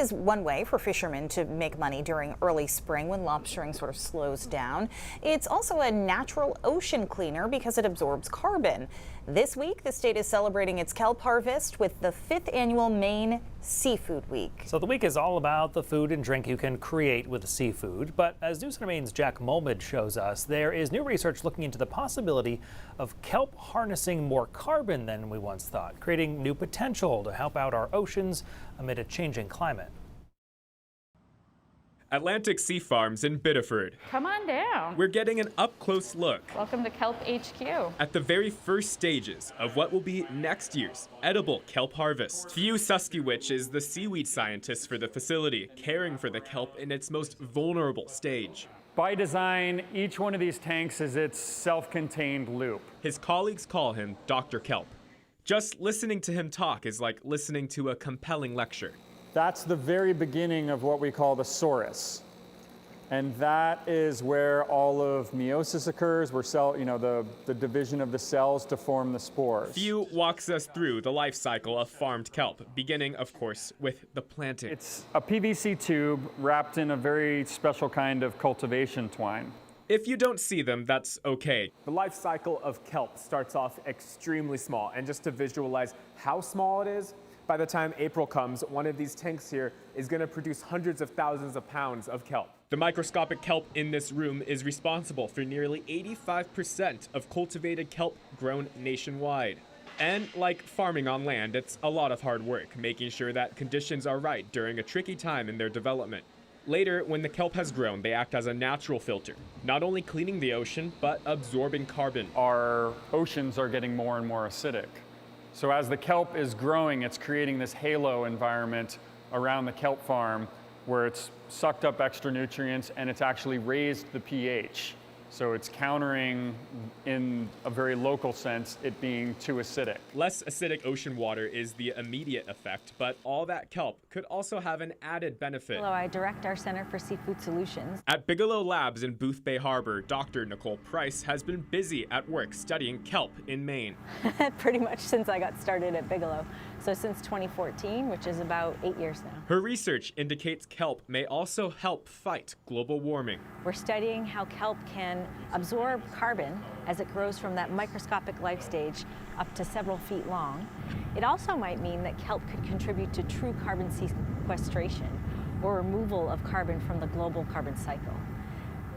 is one way for fishermen to make money during early spring when lobstering sort of slows down. It's also a natural ocean cleaner because it absorbs carbon. This week, the state is celebrating its kelp harvest with the 5th annual Maine Seafood Week. So the week is all about the food and drink you can create with seafood. But as News Center Maine's Jack Mulmid shows us, there is new research looking into the possibility of kelp harnessing more carbon than we once thought, creating new potential to help out our oceans amid a changing climate. Atlantic Sea Farms in Biddeford. Come on down. We're getting an up-close look Welcome to Kelp HQ. at the very first stages of what will be next year's edible kelp harvest. Hugh Suskiewicz is the seaweed scientist for the facility, caring for the kelp in its most vulnerable stage. By design, each one of these tanks is its self-contained loop. His colleagues call him Dr. Kelp. Just listening to him talk is like listening to a compelling lecture. That's the very beginning of what we call the sorus. And that is where all of meiosis occurs, where the division of the cells to form the spores. Hugh walks us through the life cycle of farmed kelp, beginning, of course, with the planting. It's a PVC tube wrapped in a very special kind of cultivation twine. If you don't see them, that's okay. The life cycle of kelp starts off extremely small, and just to visualize how small it is, by the time April comes, one of these tanks here is going to produce hundreds of thousands of pounds of kelp. The microscopic kelp in this room is responsible for nearly 85% of cultivated kelp grown nationwide. And like farming on land, it's a lot of hard work, making sure that conditions are right during a tricky time in their development. Later, when the kelp has grown, they act as a natural filter, not only cleaning the ocean, but absorbing carbon. Our oceans are getting more and more acidic. So as the kelp is growing, it's creating this halo environment around the kelp farm where it's sucked up extra nutrients and it's actually raised the pH. So it's countering, in a very local sense, it being too acidic. Less acidic ocean water is the immediate effect, but all that kelp could also have an added benefit. Hello, I direct our Center for Seafood Solutions. At Bigelow Labs in Booth Bay Harbor, Dr. Nicole Price has been busy at work studying kelp in Maine. Pretty much since I got started at Bigelow. So since 2014, which is about 8 years now. Her research indicates kelp may also help fight global warming. We're studying how kelp can absorb carbon as it grows from that microscopic life stage up to several feet long. It also might mean that kelp could contribute to true carbon sequestration or removal of carbon from the global carbon cycle.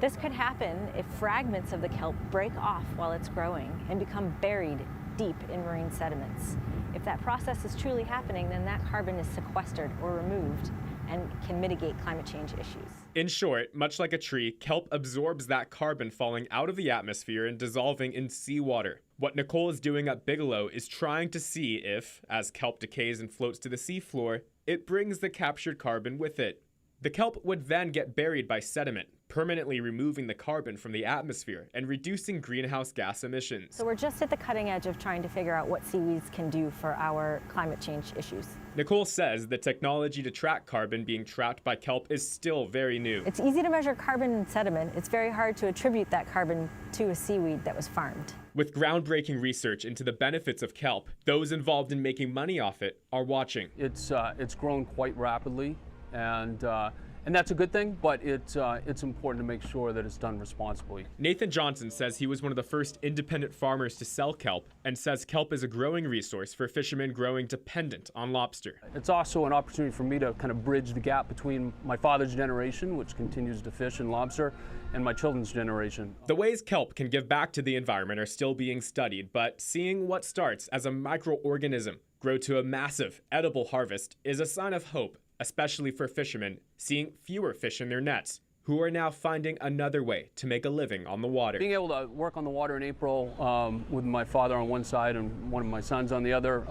This could happen if fragments of the kelp break off while it's growing and become buried deep in marine sediments. If that process is truly happening, then that carbon is sequestered or removed and can mitigate climate change issues. In short, much like a tree, kelp absorbs that carbon falling out of the atmosphere and dissolving in seawater. What Nicole is doing at Bigelow is trying to see if, as kelp decays and floats to the seafloor, it brings the captured carbon with it. The kelp would then get buried by sediment, permanently removing the carbon from the atmosphere and reducing greenhouse gas emissions. So we're just at the cutting edge of trying to figure out what seaweeds can do for our climate change issues. Nicole says the technology to track carbon being trapped by kelp is still very new. It's easy to measure carbon in sediment. It's very hard to attribute that carbon to a seaweed that was farmed. With groundbreaking research into the benefits of kelp, those involved in making money off it are watching. It's grown quite rapidly. And that's a good thing, but it's important to make sure that it's done responsibly. Nathan Johnson says he was one of the first independent farmers to sell kelp and says kelp is a growing resource for fishermen growing dependent on lobster. It's also an opportunity for me to kind of bridge the gap between my father's generation, which continues to fish and lobster, and my children's generation. The ways kelp can give back to the environment are still being studied, but seeing what starts as a microorganism grow to a massive edible harvest is a sign of hope, especially for fishermen seeing fewer fish in their nets, who are now finding another way to make a living on the water. Being able to work on the water in April with my father on one side and one of my sons on the other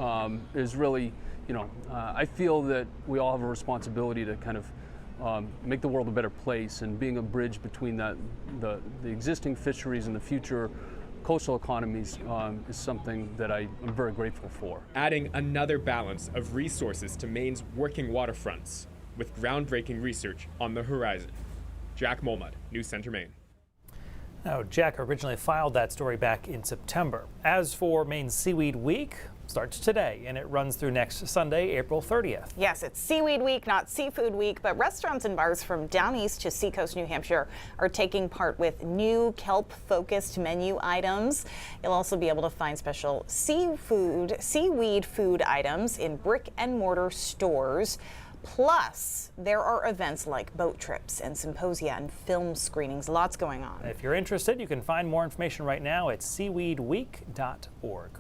is really, I feel that we all have a responsibility to kind of make the world a better place, and being a bridge between the existing fisheries and the future coastal economies is something that I am very grateful for. Adding another balance of resources to Maine's working waterfronts, with groundbreaking research on the horizon. Jack Mulmid, News Center, Maine. Now, Jack originally filed that story back in September. As for Maine Seaweed Week, starts today and it runs through next Sunday, April 30th. Yes, it's Seaweed Week, not Seafood Week, but restaurants and bars from down east to Seacoast, New Hampshire are taking part with new kelp-focused menu items. You'll also be able to find special seaweed food items in brick and mortar stores. Plus, there are events like boat trips and symposia and film screenings. Lots going on. If you're interested, you can find more information right now at seaweedweek.org.